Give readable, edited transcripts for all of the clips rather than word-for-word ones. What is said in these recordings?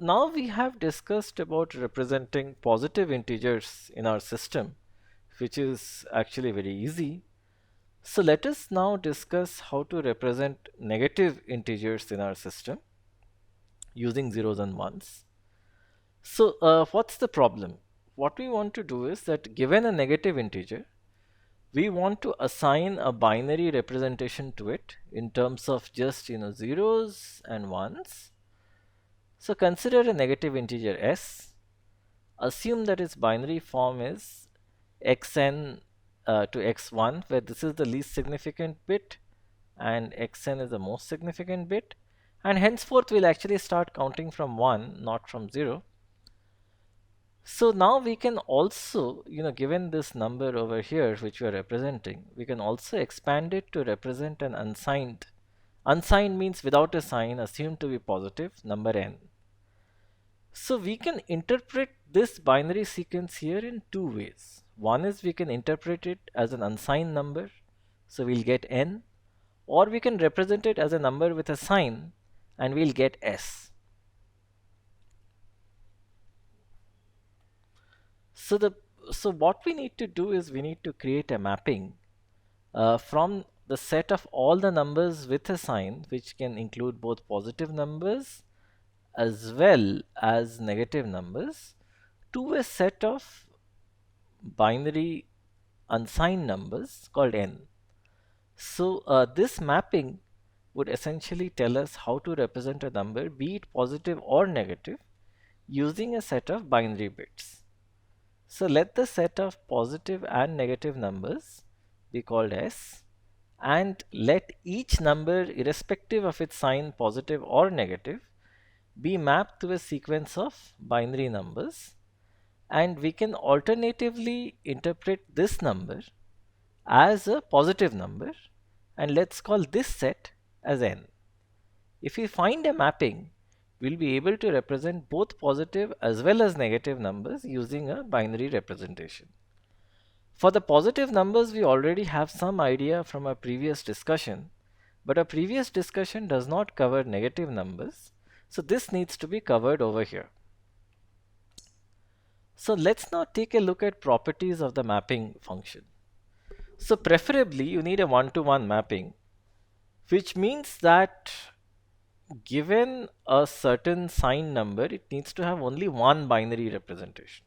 now we have discussed about representing positive integers in our system, which is actually very easy. So let us now discuss how to represent negative integers in our system using zeros and ones. So what's the problem? What we want to do is that given a negative integer, we want to assign a binary representation to it in terms of just zeros and ones. So consider a negative integer s. Assume that its binary form is xn to x1, where this is the least significant bit and xn is the most significant bit, and henceforth we'll actually start counting from 1, not from 0. So now we can also, given this number over here which we are representing, we can also expand it to represent an unsigned. Unsigned means without a sign, assumed to be positive, number n. So we can interpret this binary sequence here in two ways. One is we can interpret it as an unsigned number, so we'll get n, or we can represent it as a number with a sign and we'll get s. So what we need to do is we need to create a mapping from the set of all the numbers with a sign, which can include both positive numbers as well as negative numbers, to a set of binary unsigned numbers called n. So this mapping would essentially tell us how to represent a number, be it positive or negative, using a set of binary bits. So let the set of positive and negative numbers be called S, and let each number, irrespective of its sign, positive or negative, be mapped to a sequence of binary numbers, and we can alternatively interpret this number as a positive number, and let's call this set as n. If we find a mapping, we'll be able to represent both positive as well as negative numbers using a binary representation. For the positive numbers, we already have some idea from our previous discussion, but our previous discussion does not cover negative numbers, so this needs to be covered over here. So let's now take a look at properties of the mapping function. So preferably you need a one-to-one mapping, which means that given a certain signed number, it needs to have only one binary representation.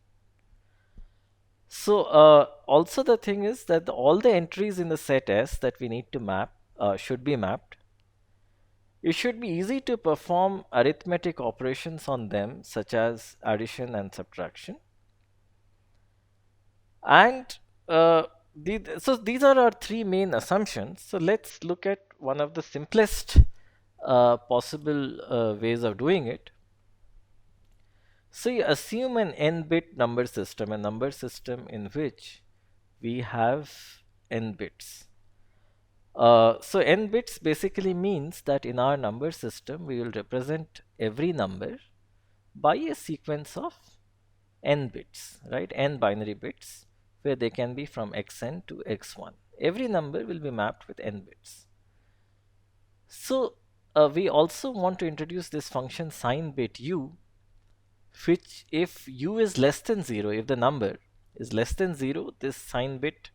So also the thing is that all the entries in the set S that we need to map should be mapped. It should be easy to perform arithmetic operations on them, such as addition and subtraction. And so these are our three main assumptions. So let's look at one of the simplest possible ways of doing it. So you assume an n-bit number system, a number system in which we have n bits. So n bits basically means that in our number system we will represent every number by a sequence of n bits, right? N binary bits, where they can be from xn to x1. Every number will be mapped with n bits. So we also want to introduce this function sign bit u, which if u is less than 0, if the number is less than 0, this sign bit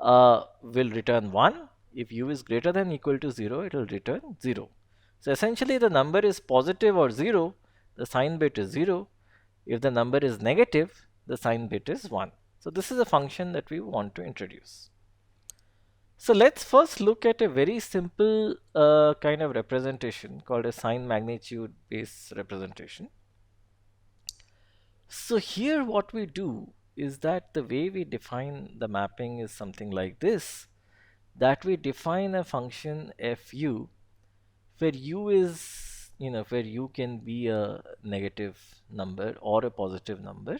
will return 1. If u is greater than or equal to 0, it will return 0. So essentially the number is positive or 0, the sign bit is 0. If the number is negative, the sign bit is 1. So this is a function that we want to introduce. So let's first look at a very simple kind of representation called a sign magnitude based representation. So here what we do is that the way we define the mapping is something like this, that we define a function fu where u is, where u can be a negative number or a positive number.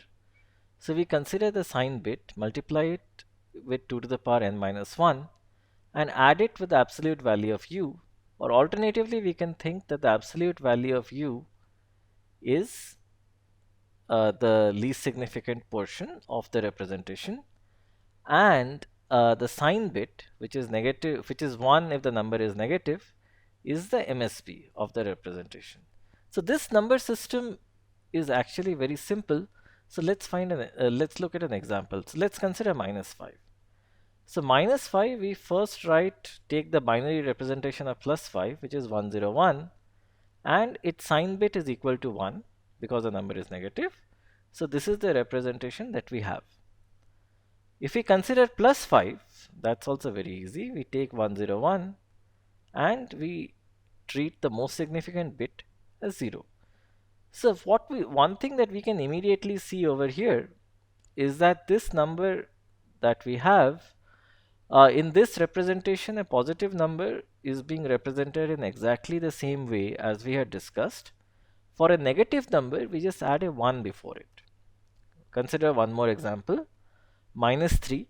So we consider the sign bit, multiply it with 2 to the power n minus 1 and add it with the absolute value of u, or alternatively we can think that the absolute value of u is the least significant portion of the representation, and the sign bit, which is negative, which is 1 if the number is negative, is the MSB of the representation. So this number system is actually very simple. So let's look at an example. So let's consider minus 5. So minus 5, we first take the binary representation of plus 5, which is 101, and its sign bit is equal to 1 because the number is negative. So this is the representation that we have. If we consider plus 5, that's also very easy. We take 101 and we treat the most significant bit as 0. So one thing that we can immediately see over here is that this number that we have in this representation, a positive number is being represented in exactly the same way as we had discussed. For a negative number, we just add a 1 before it. Consider one more example, minus 3.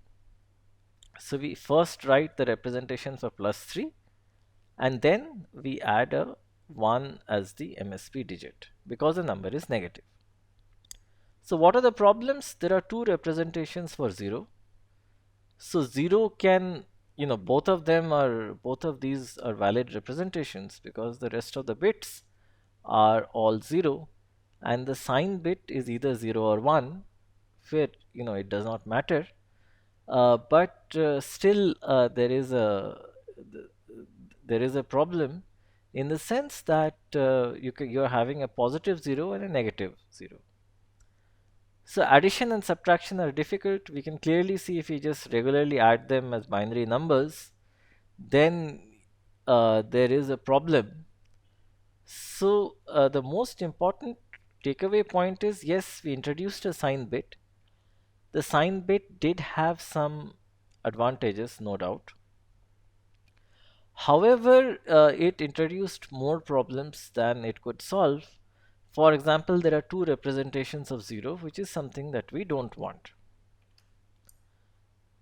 So we first write the representation for plus 3, and then we add a 1 as the MSB digit because the number is negative. So what are the problems? There are two representations for 0. So 0 can, both of these are valid representations because the rest of the bits are all 0, and the sign bit is either 0 or 1, where, it does not matter. But still, there is a problem in the sense that you're having a positive 0 and a negative 0. So addition and subtraction are difficult. We can clearly see if we just regularly add them as binary numbers, then there is a problem. So the most important takeaway point is, yes, we introduced a sign bit. The sign bit did have some advantages, no doubt. However, it introduced more problems than it could solve. For example, there are two representations of 0, which is something that we don't want.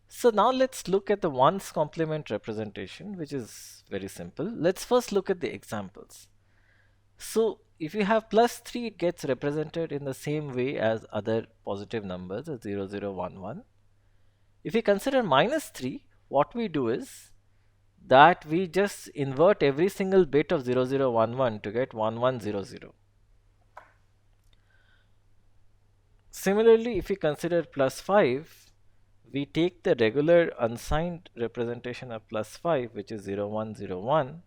So now let's look at the ones complement representation, which is very simple. Let's first look at the examples. So if you have plus 3, it gets represented in the same way as other positive numbers, as 0, 0, 1, 1. If we consider minus 3, what we do is that we just invert every single bit of 0, 0, 1, 1 to get 1, 1, 0, 0. Similarly, if we consider plus 5, we take the regular unsigned representation of plus 5, which is 0, 1, 0, 1.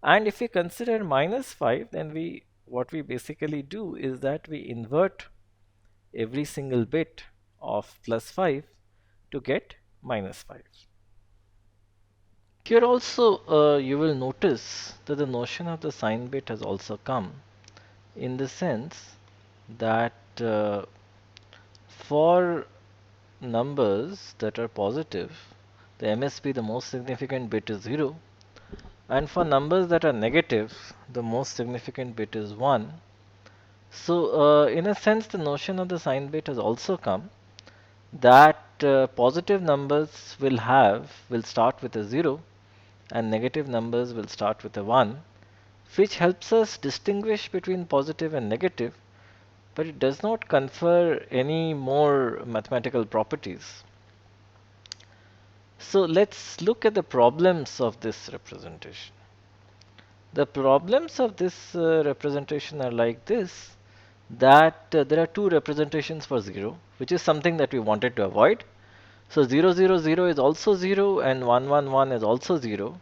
And if we consider minus 5, then what we basically do is that we invert every single bit of plus 5 to get minus 5. Here also you will notice that the notion of the sign bit has also come, in the sense that for numbers that are positive, the MSB, the most significant bit, is 0, and for numbers that are negative, the most significant bit is 1. So in a sense, the notion of the sign bit has also come, that positive numbers will start with a 0 and negative numbers will start with a 1, which helps us distinguish between positive and negative, but it does not confer any more mathematical properties. So let's look at the problems of this representation. The problems of this representation are like this, that there are two representations for 0, which is something that we wanted to avoid. So 0, 0, 0 is also 0 and 1, 1, 1 is also 0.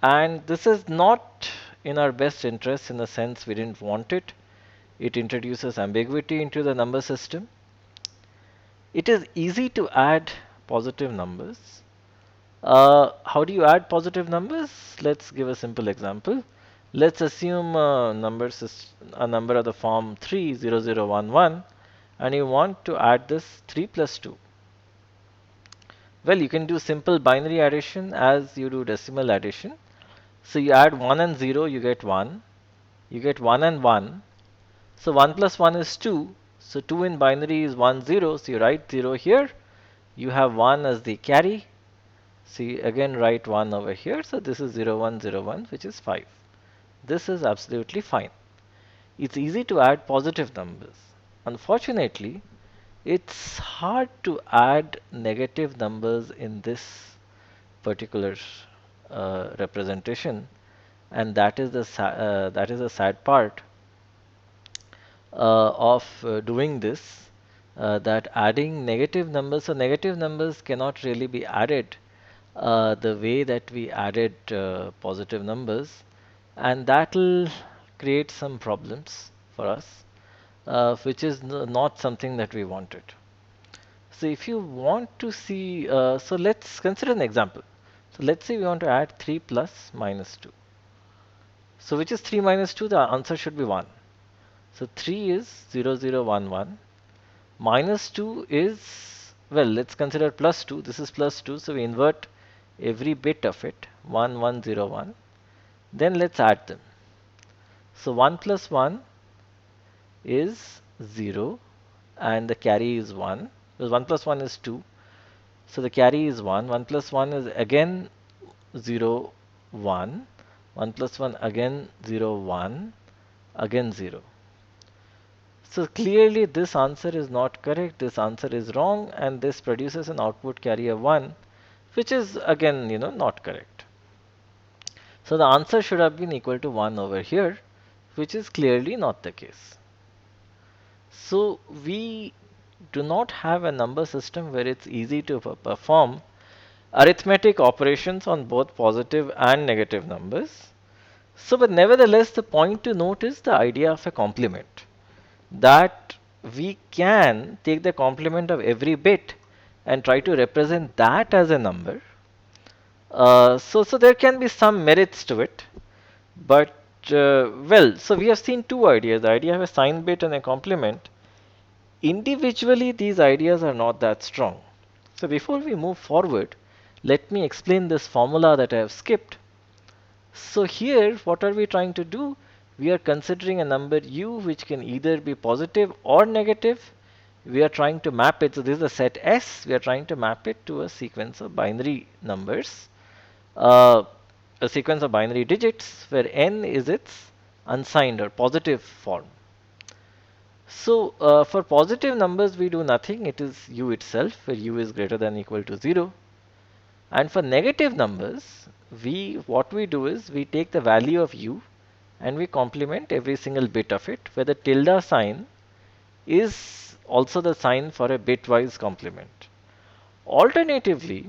And this is not in our best interest, in the sense we didn't want it. It introduces ambiguity into the number system. It is easy to add positive numbers. How do you add positive numbers? Let's give a simple example. Let's assume a number of the form 3, 0, 0, 1, 1, and you want to add this 3 plus 2. Well, you can do simple binary addition as you do decimal addition. So you add 1 and 0, you get 1. You get 1 and 1. So 1 plus 1 is 2. So 2 in binary is 1, 0. So you write 0 here. You have 1 as the carry. So you again write 1 over here. So this is 0, 1, 0, 1, which is 5. This is absolutely fine. It's easy to add positive numbers. Unfortunately, it's hard to add negative numbers in this particular representation, and that is the sad part. of doing this, that adding negative numbers, so negative numbers cannot really be added the way that we added positive numbers, and that will create some problems for us, which is not something that we wanted. So if you want to see, so let's consider an example. So let's say we want to add 3 plus minus 2. So which is 3 minus 2? The answer should be 1. So 3 is 0, 0, 1, 1. Minus 2 is, well, let's consider plus 2. This is plus 2. So we invert every bit of it. 1, 1, 0, 1. Then let's add them. So 1 plus 1 is 0 and the carry is 1. Because 1 plus 1 is 2. So the carry is 1. 1 plus 1 is again 0, 1. 1 plus 1 again 0, 1. Again 0. So clearly this answer is not correct, this answer is wrong, and this produces an output carry of 1, which is again, not correct. So the answer should have been equal to 1 over here, which is clearly not the case. So we do not have a number system where it's easy to perform arithmetic operations on both positive and negative numbers. So, but nevertheless, the point to note is the idea of a complement, that we can take the complement of every bit and try to represent that as a number. So there can be some merits to it, but well, so we have seen two ideas, the idea of a sign bit and a complement. Individually, these ideas are not that strong. So before we move forward, let me explain this formula that I have skipped. So here, what are we trying to do? We are considering a number u which can either be positive or negative. We are trying to map it. So this is a set S. We are trying to map it to a sequence of binary numbers, a sequence of binary digits where n is its unsigned or positive form. So for positive numbers, we do nothing. It is u itself, where u is greater than or equal to 0. And for negative numbers, what we do is we take the value of u and we complement every single bit of it, where the tilde sign is also the sign for a bitwise complement. Alternatively,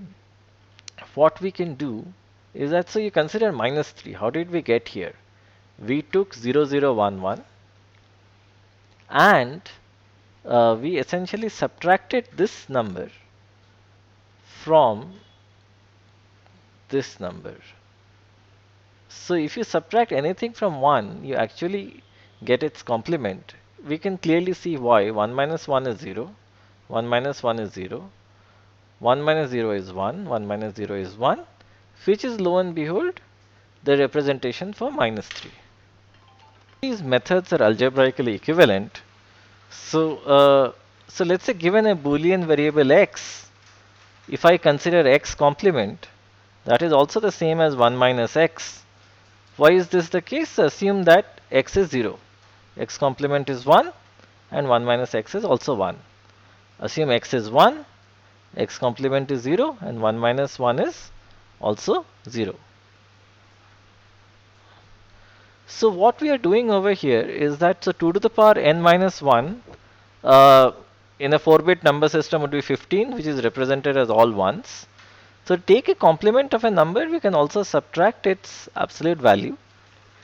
what we can do is that, so you consider minus 3. How did we get here? We took 0, 0, 1, 1 and we essentially subtracted this number from this number. So if you subtract anything from 1, you actually get its complement. We can clearly see why. 1 minus 1 is 0, 1 minus 1 is 0, 1 minus 0 is 1, 1 minus 0 is 1, which is, lo and behold, the representation for minus 3. These methods are algebraically equivalent. So let's say given a Boolean variable x, if I consider x complement, that is also the same as 1 minus x. Why is this the case? Assume that x is 0. X complement is 1 and 1 minus x is also 1. Assume x is 1, x complement is 0 and 1 minus 1 is also 0. So what we are doing over here is that, so 2 to the power n minus 1 in a 4-bit number system would be 15, which is represented as all ones. So take a complement of a number, we can also subtract its absolute value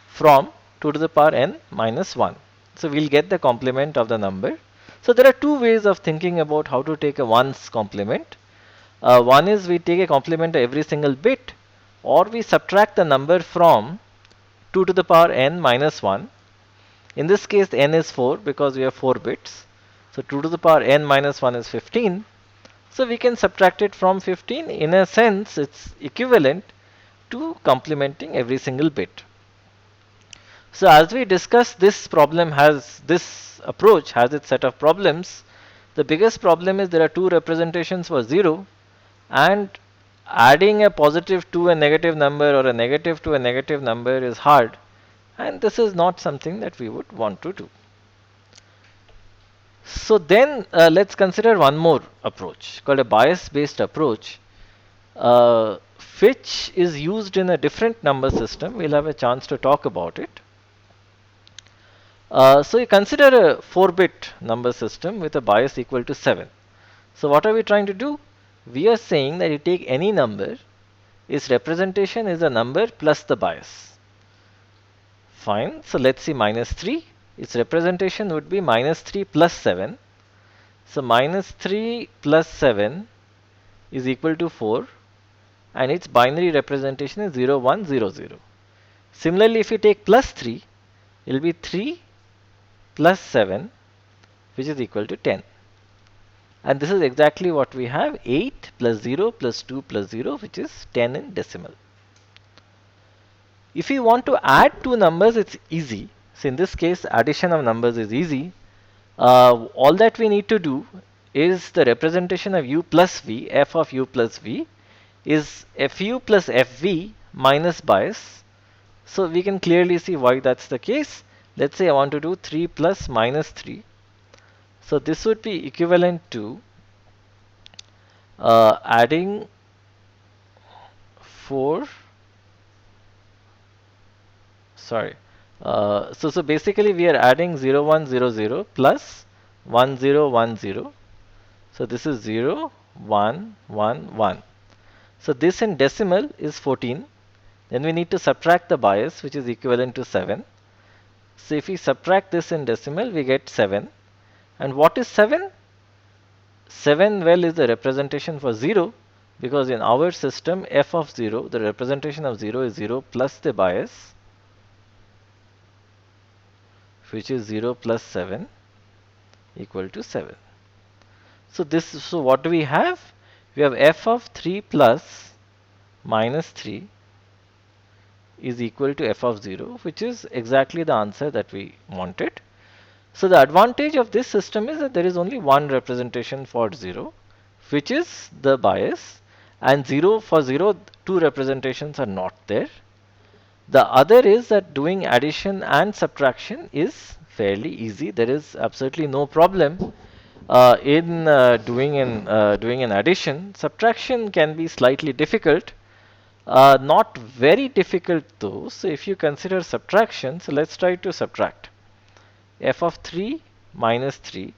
from 2 to the power n minus 1. So we'll get the complement of the number. So there are two ways of thinking about how to take a ones complement. One is we take a complement of every single bit, or we subtract the number from 2 to the power n minus 1. In this case, n is 4 because we have 4 bits. So 2 to the power n minus 1 is 15. So we can subtract it from 15. In a sense, it's equivalent to complementing every single bit. So as we discussed, this approach has its set of problems. The biggest problem is there are two representations for 0, and adding a positive to a negative number or a negative to a negative number is hard, and this is not something that we would want to do. So then let's consider one more approach called a bias based approach, which is used in a different number system. We'll have a chance to talk about it. So you consider a 4-bit number system with a bias equal to 7. So what are we trying to do? We are saying that you take any number, its representation is a number plus the bias. Fine. So let's see minus 3. Its representation would be minus 3 plus 7. So minus 3 plus 7 is equal to 4, and its binary representation is 0, 1, 0, 0. Similarly, if you take plus 3, it will be 3 plus 7, which is equal to 10. And this is exactly what we have, 8 plus 0 plus 2 plus 0, which is 10 in decimal. If you want to add two numbers, it's easy. So in this case, addition of numbers is easy. All that we need to do is the representation of u plus v, f of u plus v, is fu plus fv minus bias. So we can clearly see why that's the case. Let's say I want to do 3 plus minus 3. So this would be equivalent to adding 4. Sorry. So basically we are adding 0, 1, 0, 0 plus 1, 0, 1, 0. So this is 0, 1, 1, 1. So this in decimal is 14. Then we need to subtract the bias, which is equivalent to 7. So if we subtract this in decimal, we get 7. And what is 7? 7, well, is the representation for 0, because in our system f of 0, the representation of 0 is 0 plus the bias, which is 0 plus 7 equal to 7. So what do we have? We have f of 3 plus minus 3 is equal to f of 0, which is exactly the answer that we wanted. So the advantage of this system is that there is only one representation for 0, which is the bias, and 0 for 0, two representations are not there. The other is that doing addition and subtraction is fairly easy. There is absolutely no problem in doing an addition. Subtraction can be slightly difficult, not very difficult though. So if you consider subtraction, so let's try to subtract f of 3 minus 3.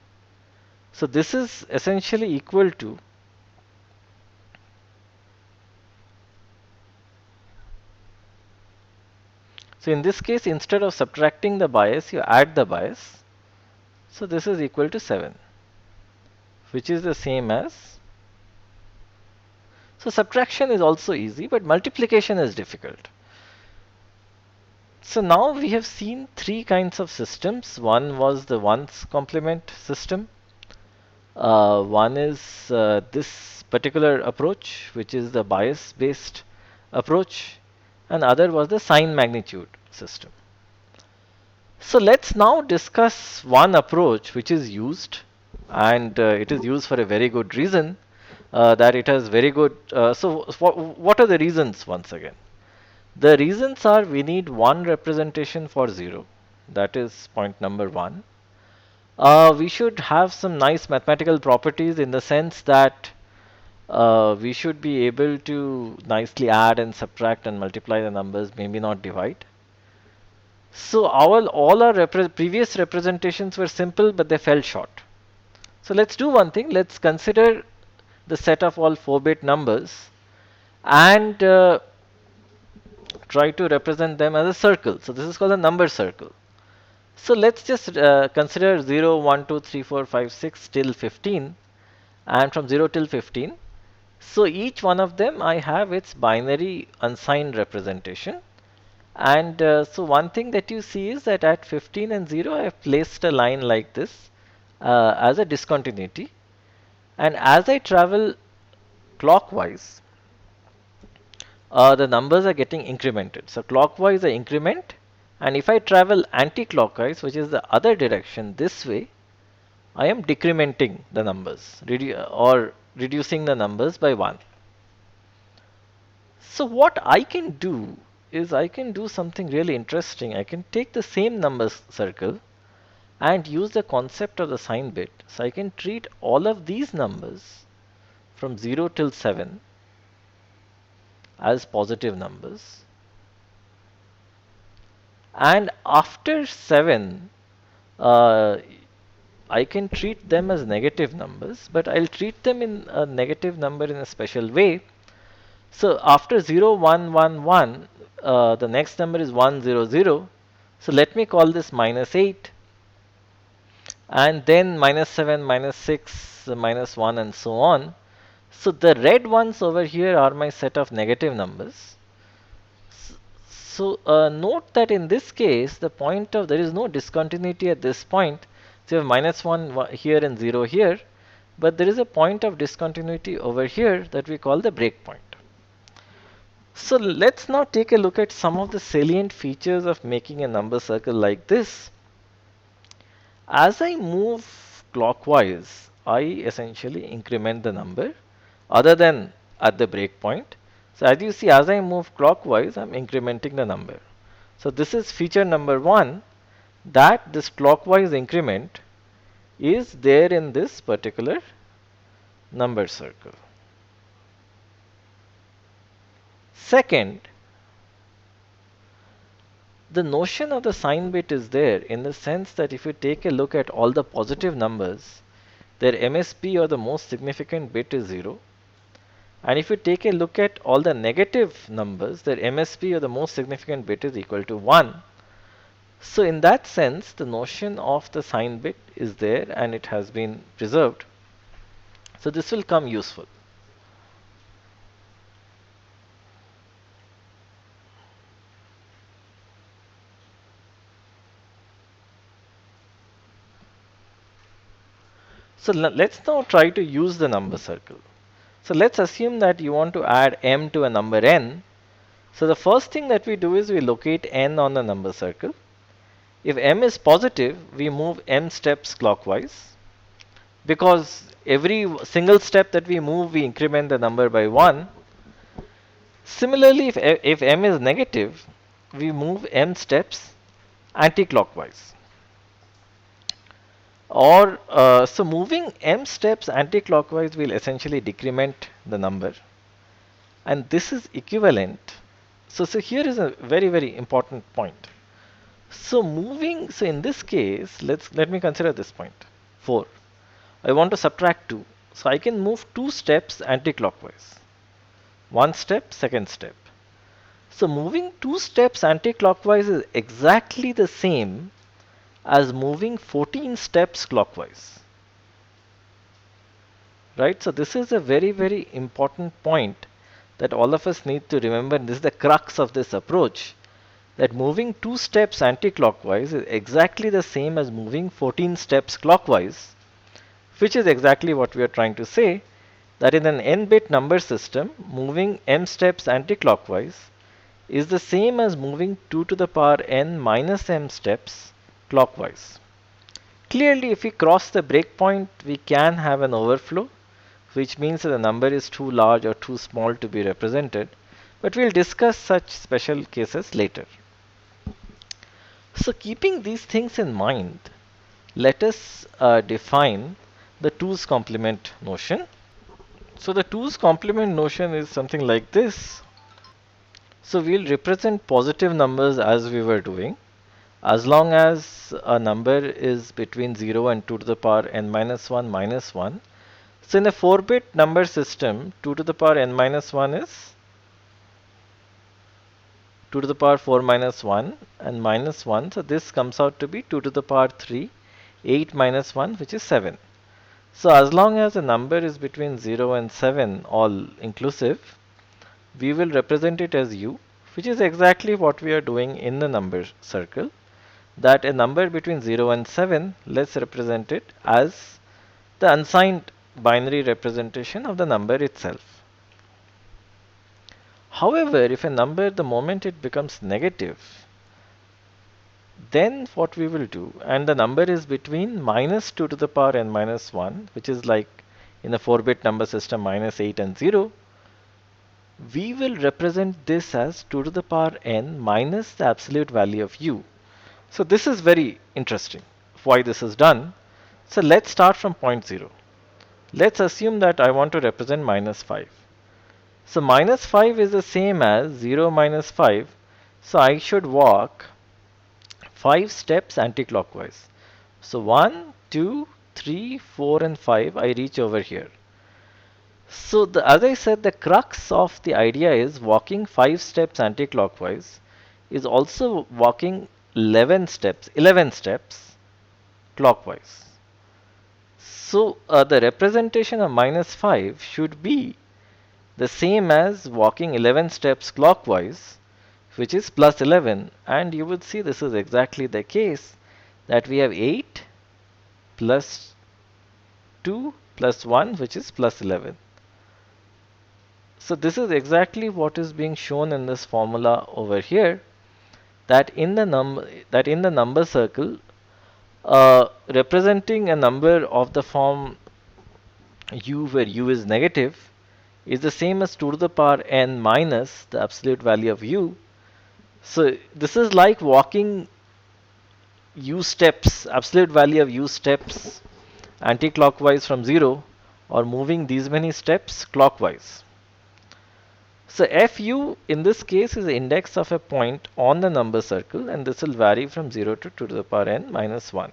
So this is essentially equal to so in this case, instead of subtracting the bias, you add the bias. So this is equal to 7, which is the same as. So subtraction is also easy, but multiplication is difficult. So now we have seen three kinds of systems. One was the ones complement system. One is this particular approach, which is the bias based approach, and other was the sign magnitude system. So let's now discuss one approach which is used, and it is used for a very good reason, that it has very good. So what are the reasons once again? The reasons are we need one representation for 0. That is point number 1. We should have some nice mathematical properties in the sense that we should be able to nicely add and subtract and multiply the numbers, maybe not divide. So all our previous representations were simple, but they fell short. So let's do one thing. Let's consider the set of all 4-bit numbers and try to represent them as a circle. So this is called a number circle. So let's just consider 0, 1, 2, 3, 4, 5, 6 till 15, and from 0 till 15. So each one of them I have its binary unsigned representation. And so one thing that you see is that at 15 and 0 I have placed a line like this as a discontinuity. And as I travel clockwise, the numbers are getting incremented. So clockwise I increment, and if I travel anti-clockwise, which is the other direction this way, I am decrementing the numbers or reducing the numbers by 1. So what I can do is I can do something really interesting. I can take the same number circle and use the concept of the sign bit. So I can treat all of these numbers from 0 till 7 as positive numbers, and after 7 uh, I can treat them as negative numbers, but I'll treat them in a negative number in a special way. So after 0, 1, 1, 1, the next number is 1, 0, 0. So let me call this minus 8, and then minus 7, minus 6, minus 1, and so on. So the red ones over here are my set of negative numbers. So note that in this case, the point of there is no discontinuity at this point. So you have minus 1 here and 0 here, but there is a point of discontinuity over here that we call the breakpoint. So let's now take a look at some of the salient features of making a number circle like this. As I move clockwise, I essentially increment the number other than at the breakpoint. So as you see, as I move clockwise, I'm incrementing the number. So this is feature number one, that this clockwise increment is there in this particular number circle. Second, the notion of the sign bit is there in the sense that if you take a look at all the positive numbers, their MSB or the most significant bit is 0. And if you take a look at all the negative numbers, their MSB or the most significant bit is equal to 1. So in that sense, the notion of the sign bit is there and it has been preserved. So this will come useful. So let's now try to use the number circle. So let's assume that you want to add m to a number n. So the first thing that we do is we locate n on the number circle. If m is positive, we move m steps clockwise, because every single step that we move, we increment the number by 1. Similarly, if m is negative, we move m steps anti-clockwise. Or so moving m steps anti-clockwise will essentially decrement the number, and this is equivalent. So here is a very important point. So in this case, let me consider this point 4. I want to subtract 2, so I can move 2 steps anti-clockwise. One step, second step. So moving 2 steps anti-clockwise is exactly the same as moving 14 steps clockwise. Right? So this is a very important point that all of us need to remember. This is the crux of this approach, that moving 2 steps anti-clockwise is exactly the same as moving 14 steps clockwise, which is exactly what we are trying to say, that in an n-bit number system, moving m steps anti-clockwise is the same as moving 2 to the power n minus m steps clockwise. Clearly, if we cross the breakpoint, we can have an overflow, which means that the number is too large or too small to be represented, but we'll discuss such special cases later. So keeping these things in mind, let us define the 2's complement notion. So the 2's complement notion is something like this. So we'll represent positive numbers as we were doing, as long as a number is between 0 and 2 to the power n minus 1 minus 1. So in a 4-bit number system, 2 to the power n minus 1 is 2 to the power 4 minus 1 and minus 1. So this comes out to be 2 to the power 3, 8 minus 1, which is 7. So as long as a number is between 0 and 7, all inclusive, we will represent it as u, which is exactly what we are doing in the number circle, that a number between 0 and 7, let's represent it as the unsigned binary representation of the number itself. However, if a number, the moment it becomes negative, then what we will do, and the number is between minus 2 to the power n minus 1, which is like in a 4-bit number system minus 8 and 0, we will represent this as 2 to the power n minus the absolute value of u. So this is very interesting why this is done. So let's start from point 0. Let's assume that I want to represent minus 5. So minus 5 is the same as 0 minus 5. So I should walk 5 steps anti-clockwise. So 1, 2, 3, 4, and 5, I reach over here. So as I said, the crux of the idea is walking 5 steps anti-clockwise is also walking 11 steps clockwise. So the representation of minus 5 should be the same as walking 11 steps clockwise, which is plus 11. And you would see this is exactly the case, that we have 8 plus 2 plus 1, which is plus 11. So this is exactly what is being shown in this formula over here, that in the number circle, representing a number of the form u where u is negative is the same as 2 to the power n minus the absolute value of u. So this is like walking u steps, absolute value of u steps anti-clockwise from 0, or moving these many steps clockwise. So fu in this case is the index of a point on the number circle, and this will vary from 0 to 2 to the power n minus 1.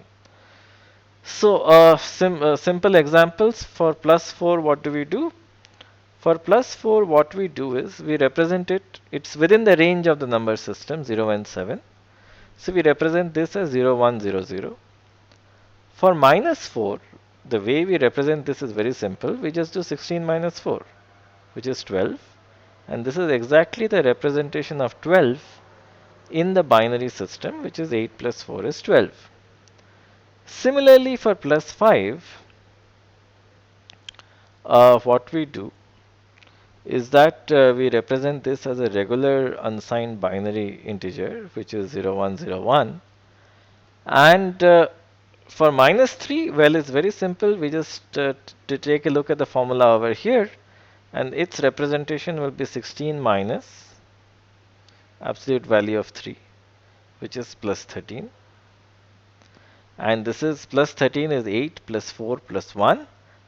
So simple examples for plus 4, what do we do? For plus 4, what we do is we represent it, it's within the range of the number system 0 and 7. So we represent this as 0, 1, 0, 0. For minus 4, the way we represent this is very simple. We just do 16 minus 4, which is 12. And this is exactly the representation of 12 in the binary system, which is 8 plus 4 is 12. Similarly, for plus 5, what we do is that we represent this as a regular unsigned binary integer, which is 0, 1, 0, 1. And for minus 3, well, it's very simple. We just to take a look at the formula over here, and its representation will be 16 minus absolute value of 3, which is plus 13. And this is plus 13 is 8 plus 4 plus 1,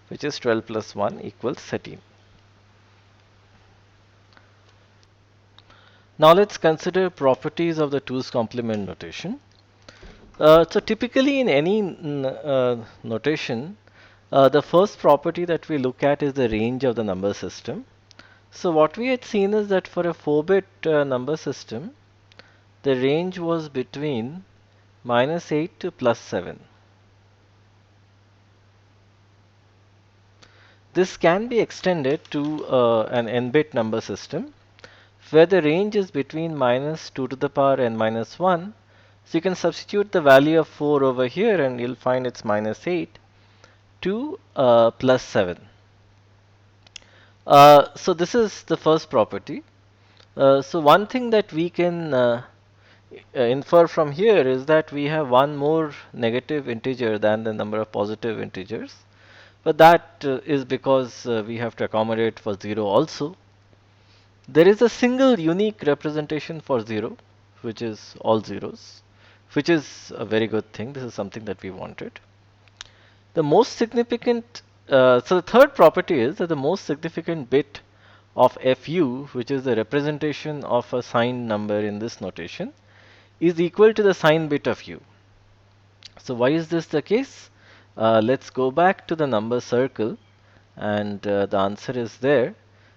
which is 12 plus 1 equals 13. Now let's consider properties of the 2's complement notation. So typically in any notation, the first property that we look at is the range of the number system. So what we had seen is that for a 4-bit number system, the range was between minus 8 to plus 7. This can be extended to an n-bit number system, where the range is between minus 2 to the power n minus 1. So you can substitute the value of 4 over here and you'll find it's minus 8 to plus 7. So this is the first property. So one thing that we can infer from here is that we have one more negative integer than the number of positive integers. But that is because we have to accommodate for 0 also. There is a single unique representation for 0, which is all zeros, which is a very good thing. This is something that we wanted. The most significant, so the third property is that the most significant bit of fu, which is the representation of a signed number in this notation, is equal to the sign bit of u. So why is this the case? Let's go back to the number circle, and the answer is there.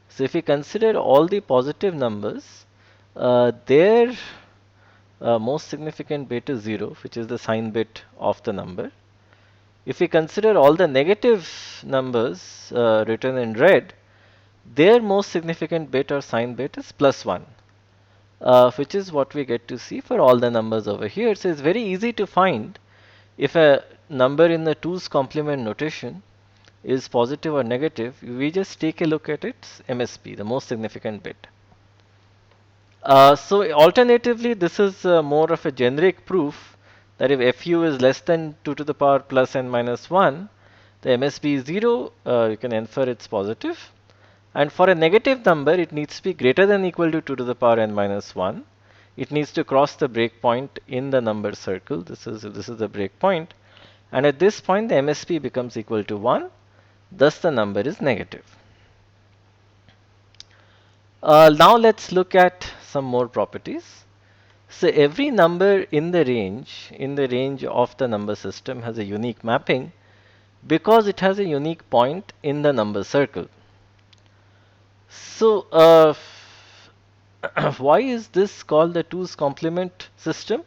So if we consider all the positive numbers, their most significant bit is 0, which is the sign bit of the number. If we consider all the negative numbers written in red, their most significant bit or sign bit is plus 1, which is what we get to see for all the numbers over here. So it's very easy to find if a number in the 2's complement notation is positive or negative. We just take a look at its MSB, the most significant bit. So alternatively, this is more of a generic proof that if fu is less than 2 to the power plus n minus 1, the MSB is 0, you can infer it's positive. And for a negative number, it needs to be greater than or equal to 2 to the power n minus 1. It needs to cross the breakpoint in the number circle. This is the breakpoint. And at this point, the MSB becomes equal to 1. Thus, the number is negative. Now let's look at some more properties. So every number in the range of the number system has a unique mapping because it has a unique point in the number circle. So why is this called the two's complement system?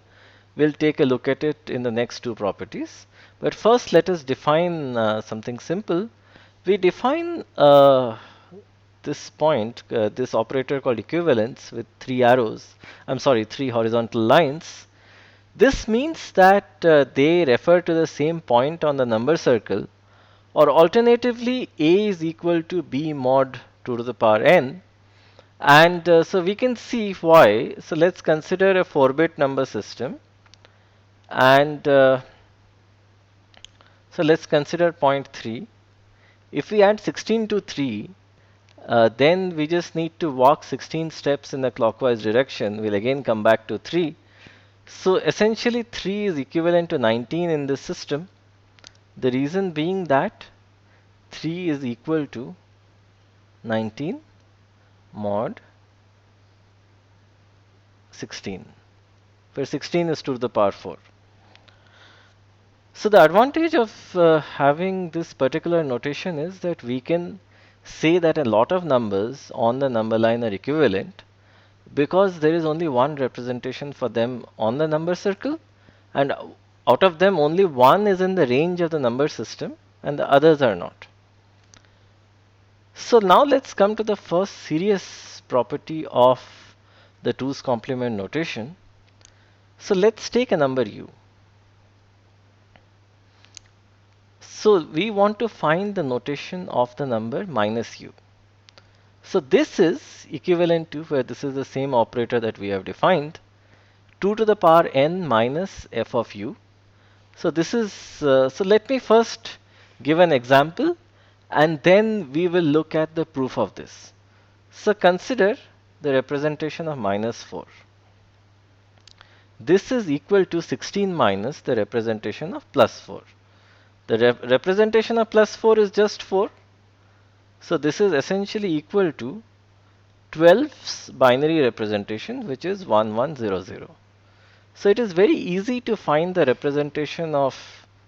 We'll take a look at it in the next two properties. But first, let us define something simple. We define this point, this operator called equivalence with three arrows. I'm sorry, three horizontal lines. This means that they refer to the same point on the number circle, or alternatively, A is equal to B mod 2 to the power n. And so we can see why. So let's consider a 4-bit number system. And so let's consider point 3. If we add 16 to 3, then we just need to walk 16 steps in the clockwise direction. We'll again come back to 3. So essentially 3 is equivalent to 19 in this system. The reason being that 3 is equal to 19 mod 16, where 16 is 2 to the power 4. So the advantage of having this particular notation is that we can say that a lot of numbers on the number line are equivalent because there is only one representation for them on the number circle, and out of them only one is in the range of the number system and the others are not. So now let's come to the first serious property of the two's complement notation. So let's take a number u. So we want to find the notation of the number minus u. So this is equivalent to, where this is the same operator that we have defined, 2 to the power n minus f of u. So this is, so let me first give an example and then we will look at the proof of this. So consider the representation of minus 4. This is equal to 16 minus the representation of plus 4. The representation of plus 4 is just 4. So this is essentially equal to 12's binary representation, which is 1100. So it is very easy to find the representation of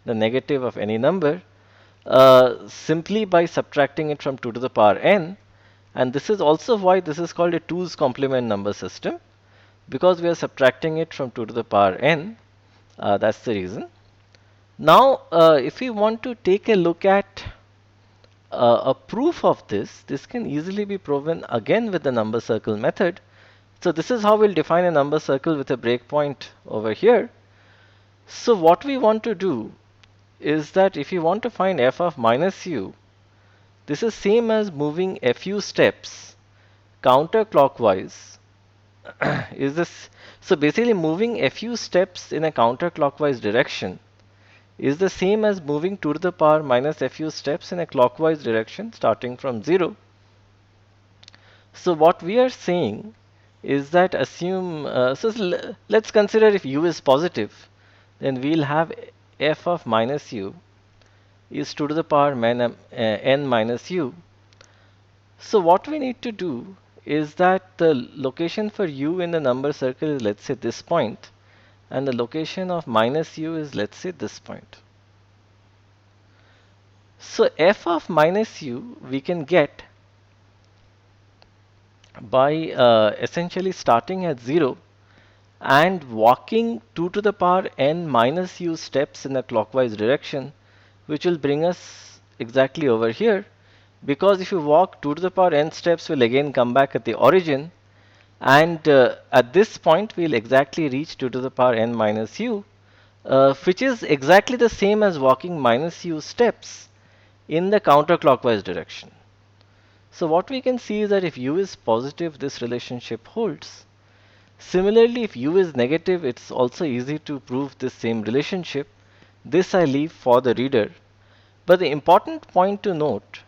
the negative of any number simply by subtracting it from 2 to the power n. And this is also why this is called a 2's complement number system, because we are subtracting it from 2 to the power n. That's the reason. Now, if we want to take a look at a proof of this, this can easily be proven again with the number circle method. So this is how we'll define a number circle with a breakpoint over here. So what we want to do is that if you want to find f of minus u, this is same as moving a few steps counterclockwise. Is this, so basically moving a few steps in a counterclockwise direction is the same as moving 2 to the power minus a few steps in a clockwise direction starting from 0. So what we are saying is that assume, let's consider if u is positive, then we'll have f of minus u is 2 to the power n minus u. So what we need to do is that the location for u in the number circle is, let's say, this point, and the location of minus u is, let's say, this point. So f of minus u we can get by essentially starting at 0 and walking 2 to the power n minus u steps in a clockwise direction, which will bring us exactly over here. Because if you walk 2 to the power n steps, we'll again come back at the origin, and at this point we'll exactly reach 2 to the power n minus u, which is exactly the same as walking minus u steps in the counterclockwise direction. So what we can see is that if u is positive, this relationship holds. Similarly, if u is negative, it's also easy to prove this same relationship. This I leave for the reader. But the important point to note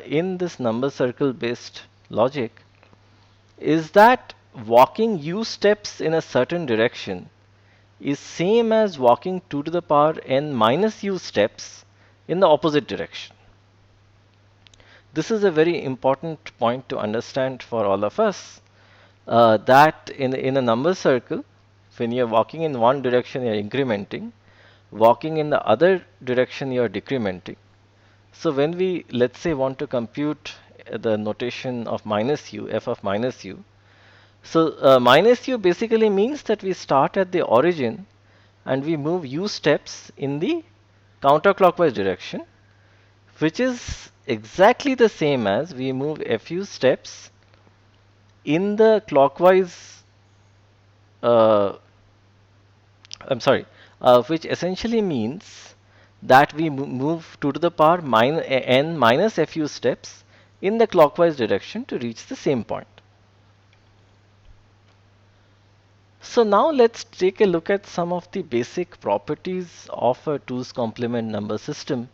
in this number circle based logic is that walking u steps in a certain direction is same as walking 2 to the power n minus u steps in the opposite direction. This is a very important point to understand for all of us, that in a number circle, When you're walking in one direction, you're incrementing. Walking in the other direction, you're decrementing. So when we, let's say, want to compute the notation of minus u, f of minus u, so minus u basically means that we start at the origin and we move u steps in the counterclockwise direction, which is exactly the same as we move fu steps in the clockwise, uh, I'm sorry, which essentially means that we move 2 to the power n minus fu steps in the clockwise direction to reach the same point. So now let's take a look at some of the basic properties of a 2's complement number system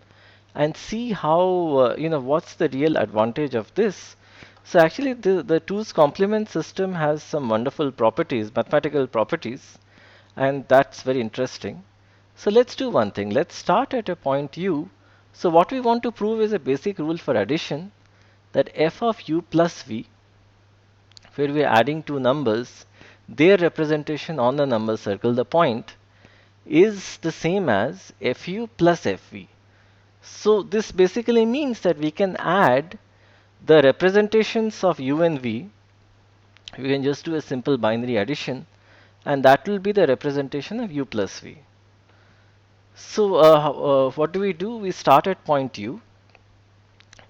and see how, what's the real advantage of this. So actually the 2's complement system has some wonderful properties, mathematical properties, and that's very interesting. So let's do one thing. Let's start at a point u. So what we want to prove is a basic rule for addition, that f of u plus v, where we are adding two numbers, their representation on the number circle, the point, is the same as fu plus fv. So this basically means that we can add the representations of u and v. We can just do a simple binary addition, and that will be the representation of u plus v. So what do? We start at point u.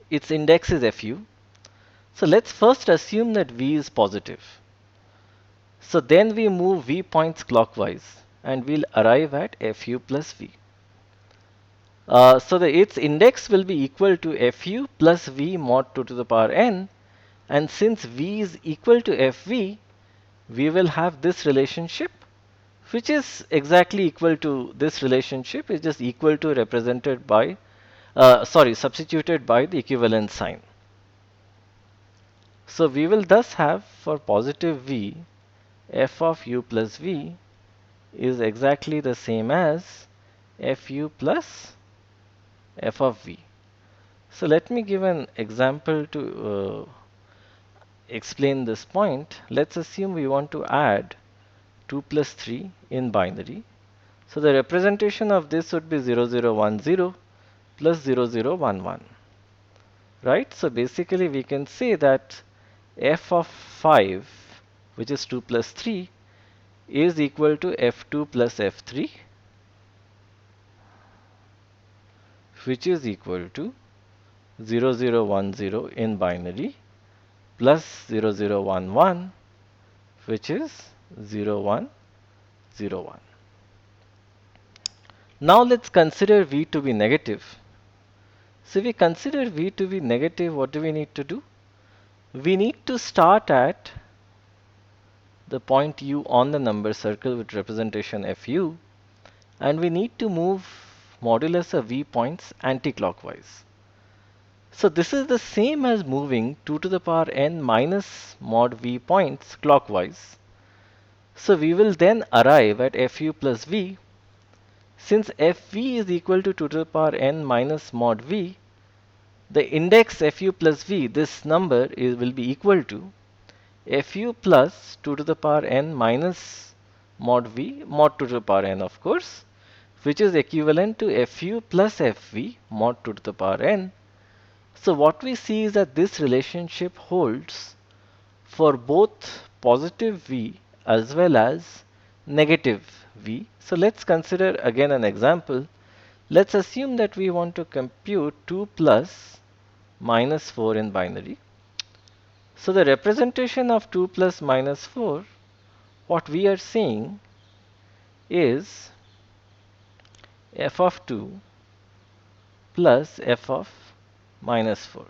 Its index is fu. So let's first assume that v is positive. So then we move v points clockwise and we'll arrive at fu plus v. So its index will be equal to fu plus v mod 2 to the power n, and since v is equal to fv, we will have this relationship, which is exactly equal to this relationship, is just equal to represented by, substituted by the equivalent sign. So we will thus have for positive v, f of u plus v is exactly the same as fu plus f of v. So let me give an example to explain this point. Let's assume we want to add 2 plus 3 in binary. So the representation of this would be 0010 plus 0011. Right? So basically we can say that f of 5, which is 2 plus 3, is equal to f2 plus f3, which is equal to 0010 in binary plus 0011, which is 0101. Now let's consider v to be negative. So if we consider v to be negative, what do we need to do? We need to start at the point u on the number circle with representation fu, and we need to move modulus of v points anti-clockwise. So this is the same as moving 2 to the power n minus mod v points clockwise. So we will then arrive at fu plus v. Since fv is equal to 2 to the power n minus mod v, the index fu plus v, this number will be equal to fu plus 2 to the power n minus mod v, mod 2 to the power n, of course, which is equivalent to fu plus fv mod 2 to the power n. So what we see is that this relationship holds for both positive v as well as negative v. So let's consider again an example. Let's assume that we want to compute 2 plus minus 4 in binary. So the representation of 2 plus minus 4, what we are seeing is f of 2 plus f of minus 4.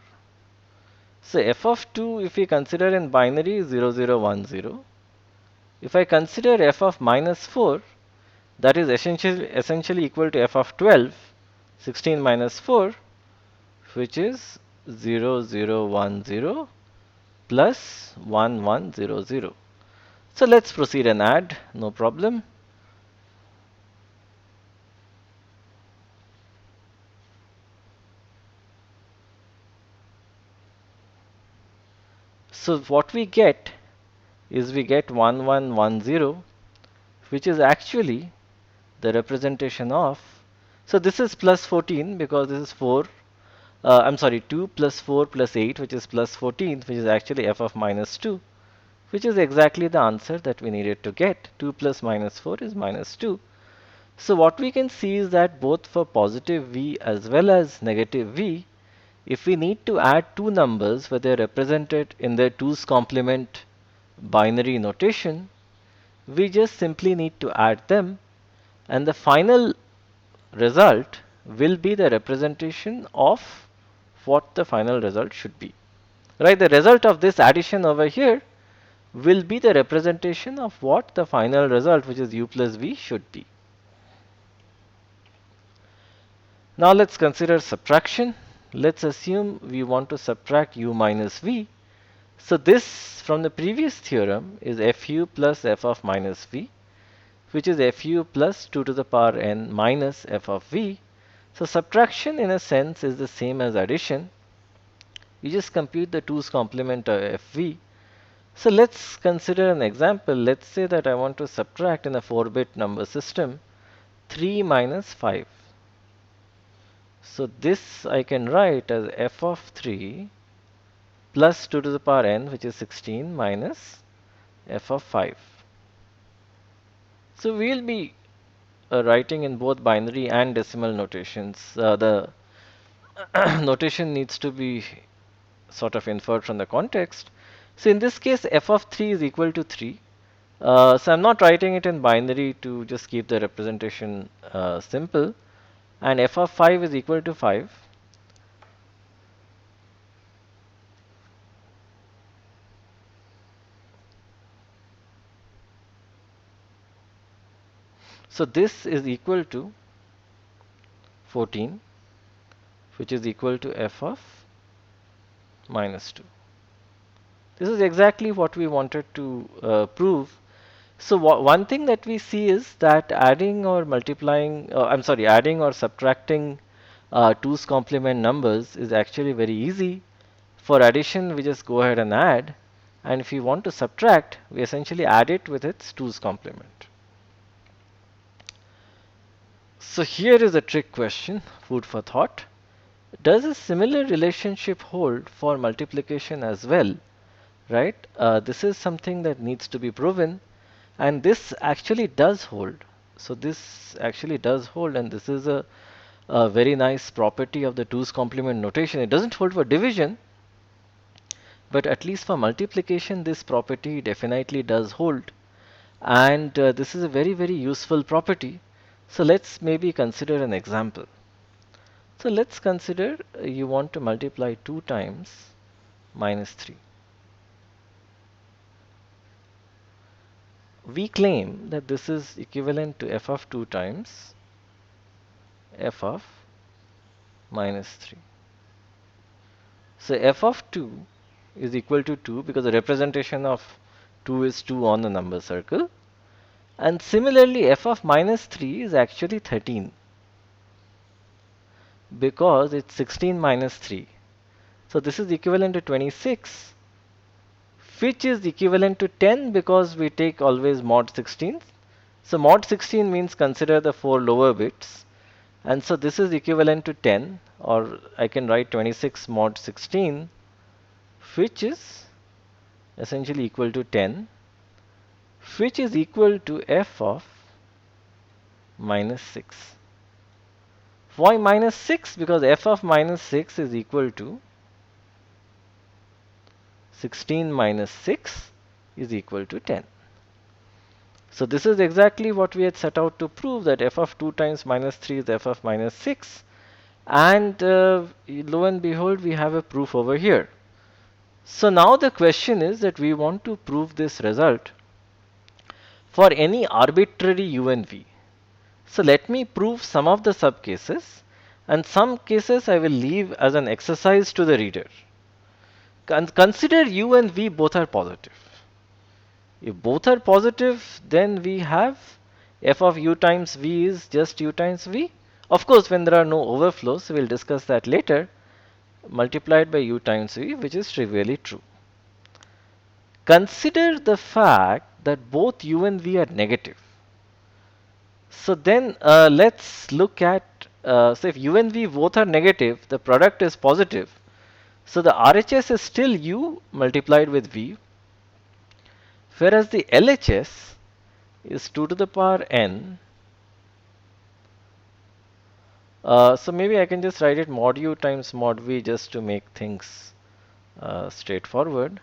So f of 2, if we consider in binary, is 0010. If I consider f of minus 4, that is essentially equal to f of 12, 16 minus 4, which is 0010 plus 1100. So let's proceed and add, no problem. So what we get is we get 1110, which is actually the representation of, so this is plus 14 because this is 4, I'm sorry, 2 plus 4 plus 8, which is plus 14, which is actually f of minus 2, which is exactly the answer that we needed to get. 2 plus minus 4 is minus 2. So what we can see is that both for positive v as well as negative v, if we need to add two numbers where they are represented in their 2's complement binary notation, we just simply need to add them, and the final result will be the representation of what the final result should be. Right? The result of this addition over here will be the representation of what the final result, which is u plus v, should be. Now let's consider subtraction. Let's assume we want to subtract u minus v. So this from the previous theorem is fu plus f of minus v, which is fu plus 2 to the power n minus f of v. So subtraction in a sense is the same as addition. You just compute the 2's complement of fv. So let's consider an example. Let's say that I want to subtract in a 4-bit number system 3 minus 5. So this I can write as f of 3 plus 2 to the power n, which is 16, minus f of 5. So we'll be writing in both binary and decimal notations. The notation needs to be sort of inferred from the context. So in this case, f of 3 is equal to 3. So I'm not writing it in binary to just keep the representation simple. And f of 5 is equal to 5. So this is equal to 14, which is equal to f of minus 2. This is exactly what we wanted to prove. So one thing that we see is that adding or multiplying, adding or subtracting 2's complement numbers is actually very easy. For addition, we just go ahead and add, and if we want to subtract, we essentially add it with its 2's complement. So here is a trick question, food for thought. Does a similar relationship hold for multiplication as well? Right? This is something that needs to be proven, and this actually does hold. So this actually does hold, and this is a very nice property of the 2's complement notation. It doesn't hold for division, but at least for multiplication, this property definitely does hold. And this is a very, very useful property. So let's maybe consider an example. So let's consider you want to multiply 2 times minus 3. We claim that this is equivalent to f of 2 times f of minus 3. So f of 2 is equal to 2 because the representation of 2 is 2 on the number circle. And similarly, f of minus 3 is actually 13 because it's 16 minus 3. So this is equivalent to 26, which is equivalent to 10 because we take always mod 16. So mod 16 means consider the 4 lower bits. And so this is equivalent to 10, or I can write 26 mod 16, which is essentially equal to 10, which is equal to f of minus 6. Why minus 6? Because f of minus 6 is equal to 16 minus 6 is equal to 10. So this is exactly what we had set out to prove, that f of 2 times minus 3 is f of minus 6. And lo and behold, we have a proof over here. So now the question is that we want to prove this result for any arbitrary u and v. So let me prove some of the subcases, and some cases I will leave as an exercise to the reader. Consider u and v both are positive. If both are positive, then we have f of u times v is just u times v. Of course, when there are no overflows, we'll discuss that later, multiplied by u times v, which is trivially true. Consider the fact that both u and v are negative. So then let's look at, so if u and v both are negative, the product is positive. So the RHS is still u multiplied with v, whereas the LHS is 2 to the power n. So maybe I can just write it mod u times mod v just to make things straightforward.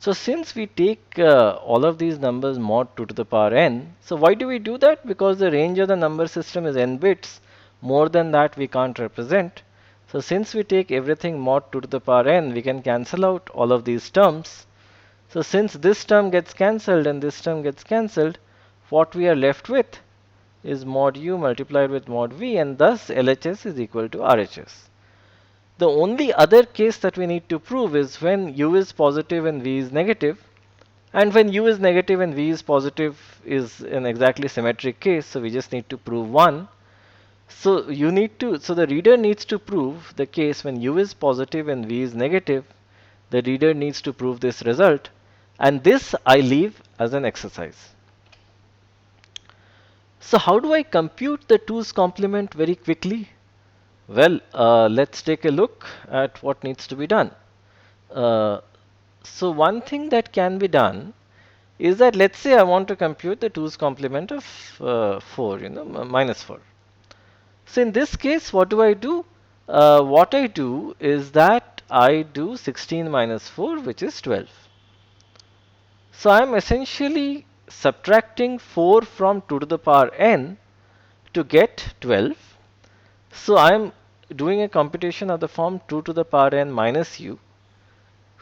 So since we take all of these numbers mod 2 to the power n, so why do we do that? Because the range of the number system is n bits. More than that we can't represent. So since we take everything mod 2 to the power n, we can cancel out all of these terms. So since this term gets cancelled and this term gets cancelled, what we are left with is mod u multiplied with mod v, and thus LHS is equal to RHS. The only other case that we need to prove is when u is positive and v is negative. And when u is negative and v is positive is an exactly symmetric case, so we just need to prove one. So so the reader needs to prove the case when u is positive and v is negative. The reader needs to prove this result, and this I leave as an exercise. So how do I compute the 2's complement very quickly? Well, let's take a look at what needs to be done. Uh, so one thing that can be done is that, let's say I want to compute the 2's complement of 4, minus 4. So in this case, what do I do? What I do is that I do 16 minus 4, which is 12. So I am essentially subtracting 4 from 2 to the power n to get 12. So I am doing a computation of the form 2 to the power n minus u,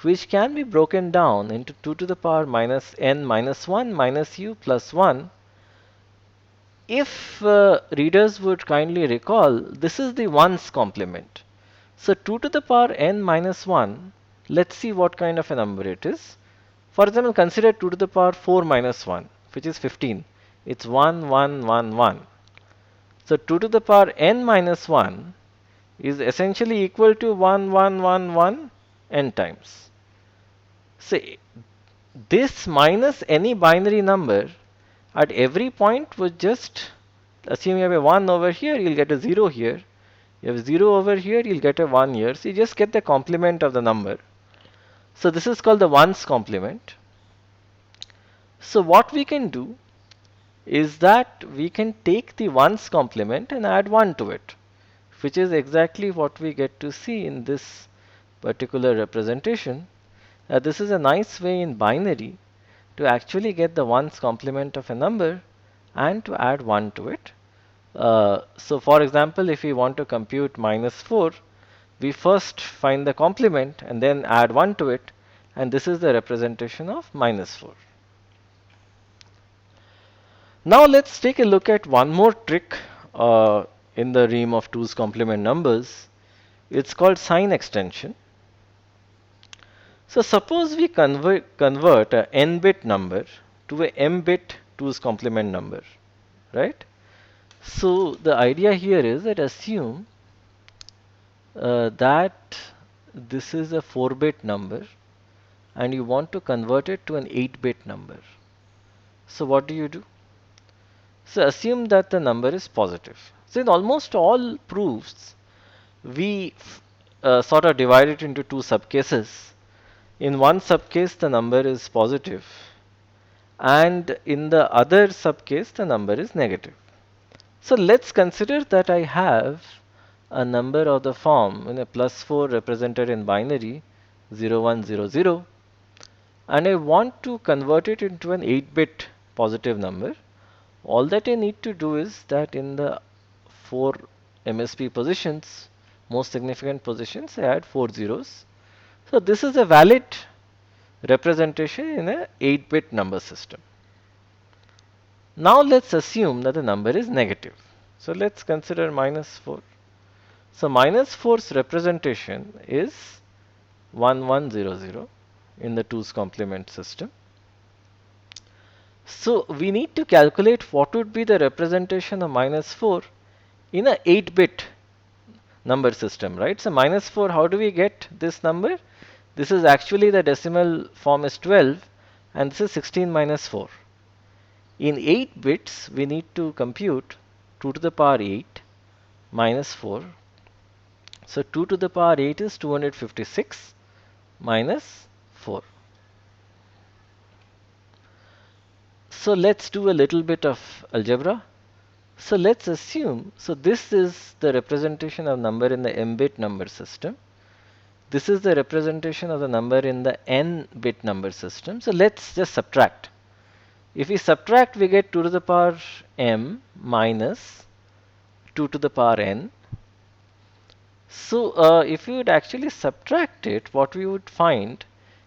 which can be broken down into 2 to the power minus n minus 1 minus u plus 1. If readers would kindly recall, this is the 1's complement. So 2 to the power n minus 1, let's see what kind of a number it is. For example, consider 2 to the power 4 minus 1, which is 15. It's 1, 1, 1, 1. So 2 to the power n minus 1 is essentially equal to 1, 1, 1, 1 n times. So this minus any binary number at every point would just assume you have a 1 over here, you'll get a 0 here. You have 0 over here, you'll get a 1 here. So you just get the complement of the number. So this is called the 1's complement. So what we can do is that we can take the 1's complement and add 1 to it, which is exactly what we get to see in this particular representation. This is a nice way in binary to actually get the 1's complement of a number and to add 1 to it. So for example, if we want to compute minus 4, we first find the complement and then add 1 to it, and this is the representation of minus 4. Now let's take a look at one more trick in the realm of 2's complement numbers. It's called sign extension. So suppose we convert a n-bit number to a m-bit 2's complement number, right? So the idea here is that assume that this is a 4-bit number and you want to convert it to an 8-bit number. So what do you do? So assume that the number is positive. So in almost all proofs, we sort of divide it into two subcases. In one subcase, the number is positive, and in the other subcase, the number is negative. So let's consider that I have a number of the form in a plus 4 represented in binary 0100, and I want to convert it into an 8-bit positive number. All that I need to do is that in the 4 MSP positions, most significant positions, I add 4 zeros. So this is a valid representation in a 8-bit number system. Now let's assume that the number is negative. So let's consider minus 4. So minus 4's representation is 1100 in the 2's complement system. So we need to calculate what would be the representation of minus 4 in a 8-bit number system, right? So minus 4, how do we get this number? This is actually the decimal form is 12 and this is 16 minus 4. In 8 bits, we need to compute 2 to the power 8 minus 4. So 2 to the power 8 is 256 minus 4. So let's do a little bit of algebra. So let's assume, so this is the representation of number in the m-bit number system. This is the representation of the number in the n-bit number system. So let's just subtract. If we subtract, we get 2 to the power m minus 2 to the power n. So if we would actually subtract it, what we would find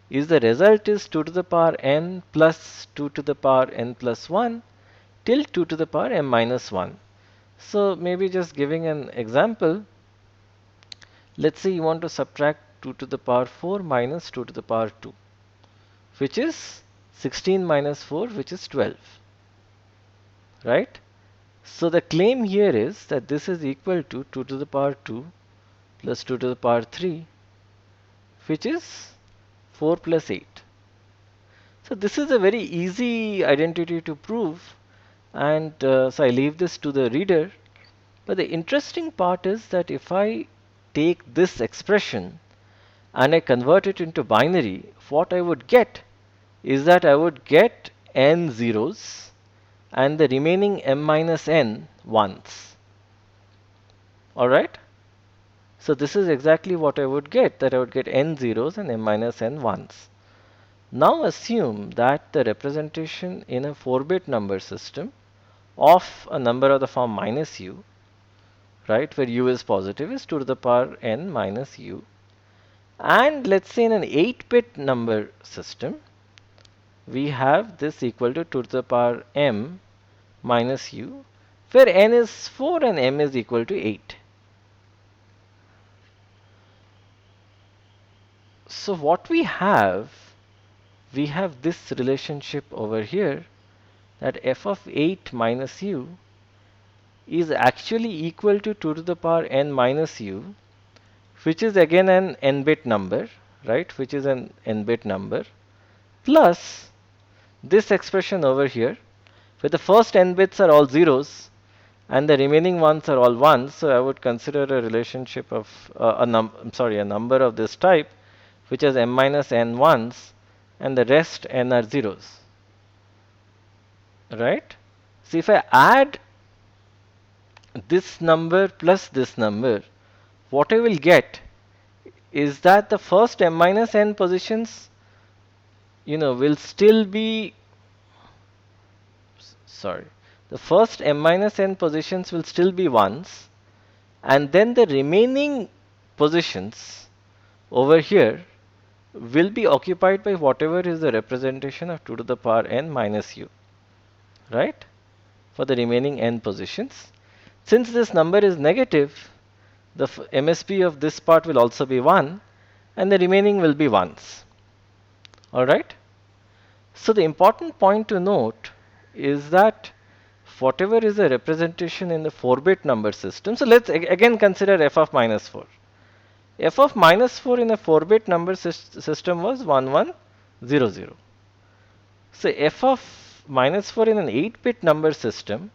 is the result is 2 to the power n plus 2 to the power n plus 1 till 2 to the power m minus 1. So maybe just giving an example, let's say you want to subtract 2 to the power 4 minus 2 to the power 2, which is 16 minus 4, which is 12, right? So the claim here is that this is equal to 2 to the power 2 plus 2 to the power 3, which is 4 plus 8. So this is a very easy identity to prove, and so I leave this to the reader. But the interesting part is that if I take this expression and I convert it into binary, what I would get is that I would get n zeros and the remaining m minus n ones. Alright? So this is exactly what I would get, that I would get n zeros and m minus n ones. Now assume that the representation in a 4-bit number system of a number of the form minus u, right, where u is positive, is 2 to the power n minus u. And let's say in an 8-bit number system, we have this equal to 2 to the power m minus u, where n is 4 and m is equal to 8. So what we have this relationship over here, that f of 8 minus u is actually equal to 2 to the power n minus u, which is again an n-bit number, right, which is an n-bit number, plus this expression over here, where the first n bits are all zeros and the remaining ones are all ones. So I would consider a relationship of a number of this type, which has m minus n ones and the rest n are zeros, right? So if I add this number plus this number, what I will get is that the first m minus n positions, will still be, the first m minus n positions will still be ones, and then the remaining positions over here will be occupied by whatever is the representation of 2 to the power n minus u, right, for the remaining n positions. Since this number is negative, the MSB of this part will also be 1 and the remaining will be 1s. Alright? So the important point to note is that whatever is the representation in the 4-bit number system, so let's again consider f of minus 4. F of minus 4 in a 4-bit number system was 1100. So f of minus 4 in an 8-bit number system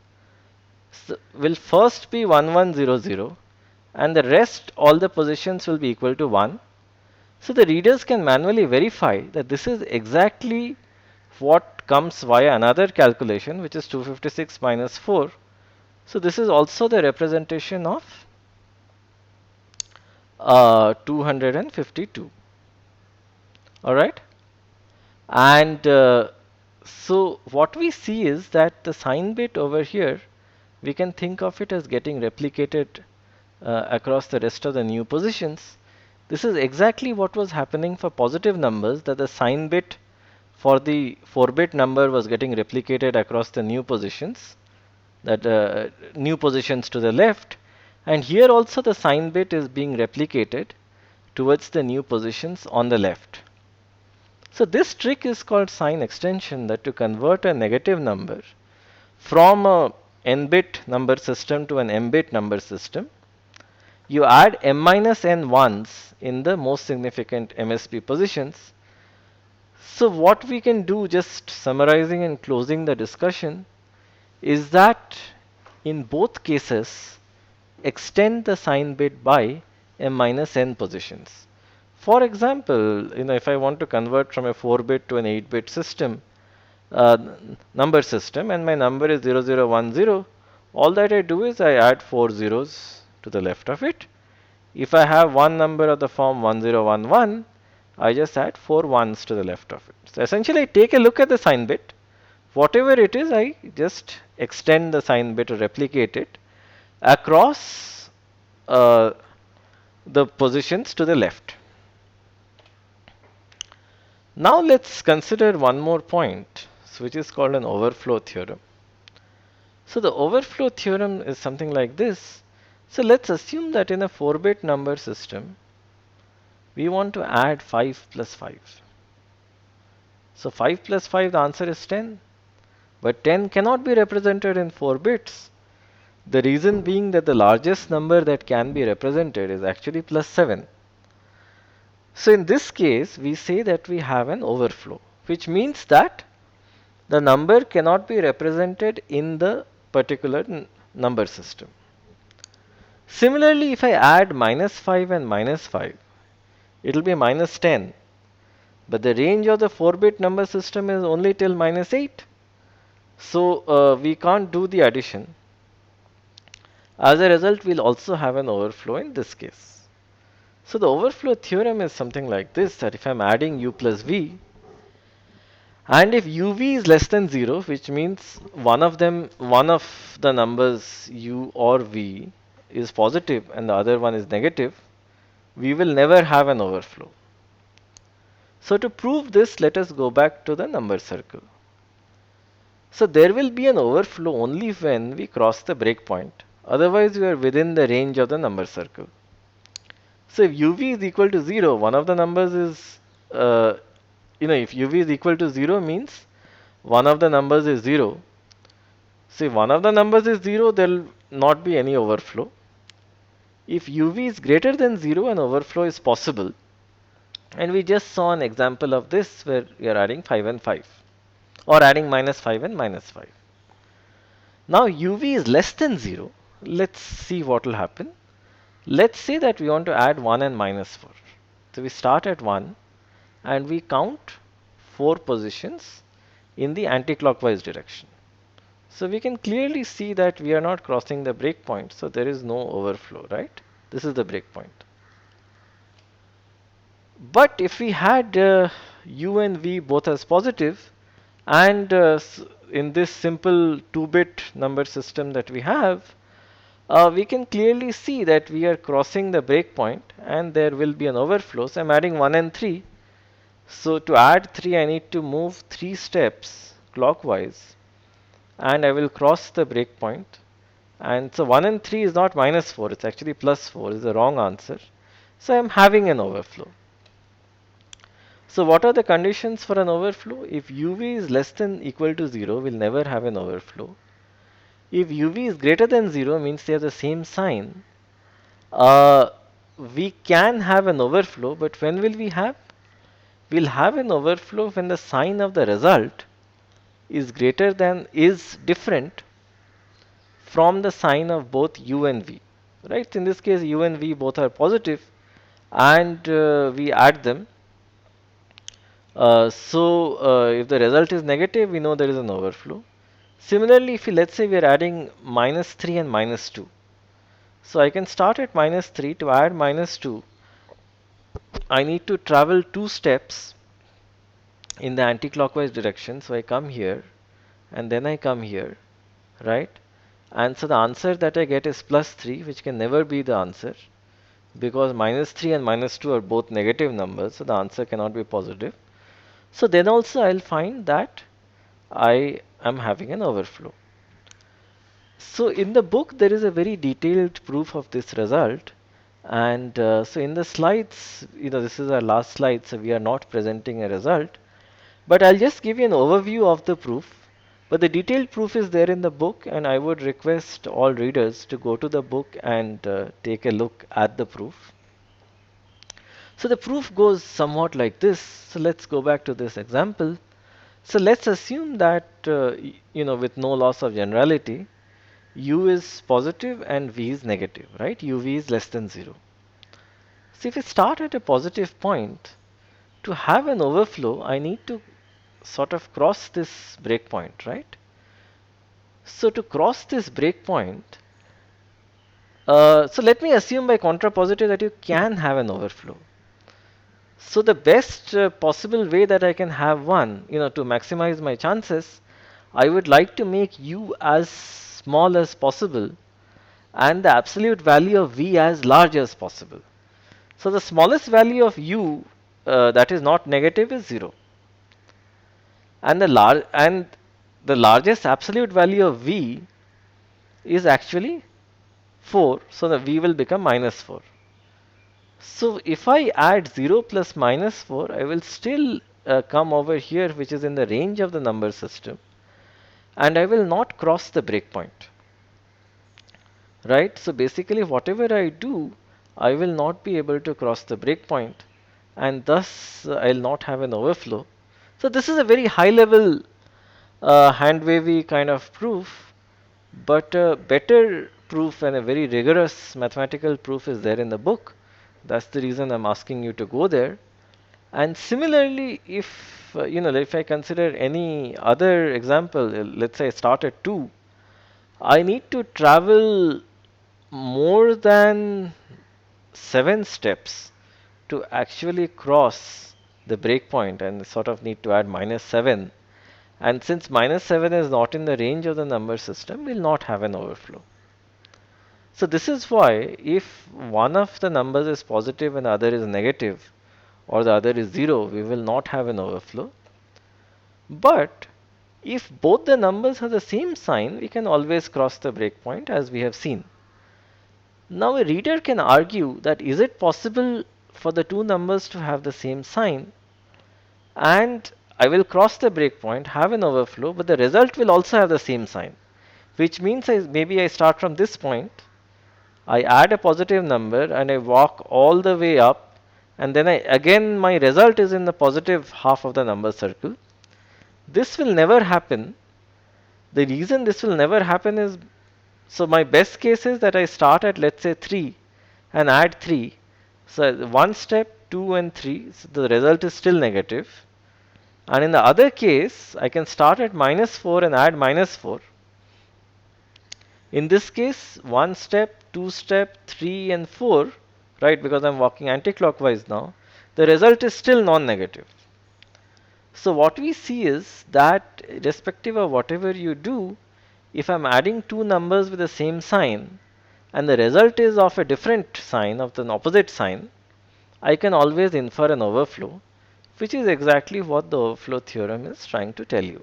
will first be 1100 and the rest, all the positions will be equal to 1. So the readers can manually verify that this is exactly what comes via another calculation, which is 256 minus 4. So this is also the representation of 252. Alright? And so what we see is that the sign bit over here, we can think of it as getting replicated across the rest of the new positions. This is exactly what was happening for positive numbers, that the sign bit for the 4-bit number was getting replicated across the new positions. that new positions to the left, and here also the sign bit is being replicated towards the new positions on the left. So this trick is called sign extension, that to convert a negative number from a n-bit number system to an m-bit number system, you add m minus n ones in the most significant MSB positions. So what we can do, just summarizing and closing the discussion, is that in both cases extend the sign bit by m minus n positions. For example, if I want to convert from a 4-bit to an 8-bit system, uh, number system, and my number is 0010, all that I do is I add 4 zeros to the left of it. If I have one number of the form 1011, I just add 4 ones to the left of it. So essentially I take a look at the sign bit. Whatever it is, I just extend the sign bit or replicate it across the positions to the left. Now let's consider one more point, which is called an overflow theorem. So the overflow theorem is something like this. So let's assume that in a 4-bit number system, we want to add 5 plus 5. So 5 plus 5, the answer is 10. But 10 cannot be represented in 4 bits. The reason being that the largest number that can be represented is actually plus 7. So in this case, we say that we have an overflow, which means that the number cannot be represented in the particular number system. Similarly, if I add minus 5 and minus 5, it will be minus 10. But the range of the 4-bit number system is only till minus 8. So we can't do the addition. As a result, we'll also have an overflow in this case. So the overflow theorem is something like this, that if I'm adding u plus v, and if uv is less than 0, which means one of the numbers u or v is positive and the other one is negative, we will never have an overflow. So to prove this, let us go back to the number circle. So there will be an overflow only when we cross the breakpoint. Otherwise, we are within the range of the number circle. So if uv is equal to 0, one of the numbers is, if uv is equal to 0 means one of the numbers is 0. So if one of the numbers is 0, there will not be any overflow. If uv is greater than 0, an overflow is possible. And we just saw an example of this where we are adding 5 and 5, or adding minus 5 and minus 5. Now uv is less than 0. Let's see what will happen. Let's say that we want to add 1 and minus 4. So we start at 1 and we count 4 positions in the anti-clockwise direction. So we can clearly see that we are not crossing the breakpoint, so there is no overflow, right? This is the breakpoint. But if we had u and v both as positive, and in this simple 2-bit number system that we have, we can clearly see that we are crossing the breakpoint and there will be an overflow. So I'm adding 1 and 3. So to add 3, I need to move 3 steps clockwise and I will cross the breakpoint. And so 1 and 3 is not minus 4, it's actually plus 4, is the wrong answer. So I'm having an overflow. So what are the conditions for an overflow? If uv is less than equal to 0, we'll never have an overflow. If uv is greater than 0, means they have the same sign, we can have an overflow, but when will we have? We'll have an overflow when the sign of the result is different from the sign of both u and v. Right? In this case, u and v both are positive, and we add them. If the result is negative, we know there is an overflow. Similarly, if let's say we are adding minus 3 and minus 2. So I can start at minus 3. To add minus 2, I need to travel 2 steps in the anti-clockwise direction. So I come here and then I come here, right? And so the answer that I get is plus 3, which can never be the answer because minus 3 and minus 2 are both negative numbers. So the answer cannot be positive. So then also I'll find that I am having an overflow. So in the book, there is a very detailed proof of this result. And so in the slides, this is our last slide, so we are not presenting a result. But I'll just give you an overview of the proof. But the detailed proof is there in the book, and I would request all readers to go to the book and take a look at the proof. So the proof goes somewhat like this. So let's go back to this example. So let's assume that, with no loss of generality, u is positive and v is negative, right? uv is less than 0. So if we start at a positive point, to have an overflow, I need to sort of cross this breakpoint, right? So to cross this breakpoint, so let me assume by contrapositive that you can have an overflow. So the best possible way that I can have one, to maximize my chances, I would like to make u as small as possible and the absolute value of v as large as possible. So the smallest value of u that is not negative is 0. And the largest absolute value of v is actually 4, so the v will become minus 4. So if I add 0 plus minus 4, I will still come over here, which is in the range of the number system, and I will not cross the breakpoint. Right? So basically, whatever I do, I will not be able to cross the breakpoint, and thus I'll not have an overflow. So this is a very high level hand wavy kind of proof, but a better proof and a very rigorous mathematical proof is there in the book. That's the reason I'm asking you to go there. And similarly, if I consider any other example, let's say I start at 2, I need to travel more than 7 steps to actually cross the breakpoint and sort of need to add minus 7. And since minus 7 is not in the range of the number system, we'll not have an overflow. So this is why if one of the numbers is positive and the other is negative, or the other is 0, we will not have an overflow. But if both the numbers have the same sign, we can always cross the breakpoint, as we have seen. Now a reader can argue that is it possible for the two numbers to have the same sign, and I will cross the breakpoint, have an overflow, but the result will also have the same sign, which means maybe I start from this point, I add a positive number and I walk all the way up, and then again my result is in the positive half of the number circle. This will never happen. The reason this will never happen is, so my best case is that I start at, let's say, 3 and add 3. So one step, 2 and 3, so the result is still negative. And in the other case, I can start at minus 4 and add minus 4. In this case, one step, 2 step, 3 and 4, right, because I'm walking anti-clockwise now, the result is still non-negative. So what we see is that irrespective of whatever you do, if I'm adding two numbers with the same sign and the result is of a different sign, of the opposite sign, I can always infer an overflow, which is exactly what the overflow theorem is trying to tell you.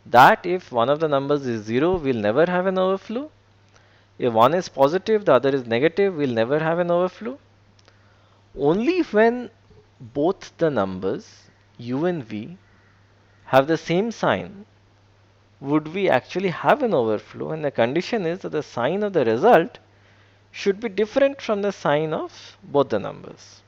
That if one of the numbers is 0, we'll never have an overflow. If one is positive, the other is negative, we'll never have an overflow. Only when both the numbers u and v have the same sign would we actually have an overflow, and the condition is that the sign of the result should be different from the sign of both the numbers.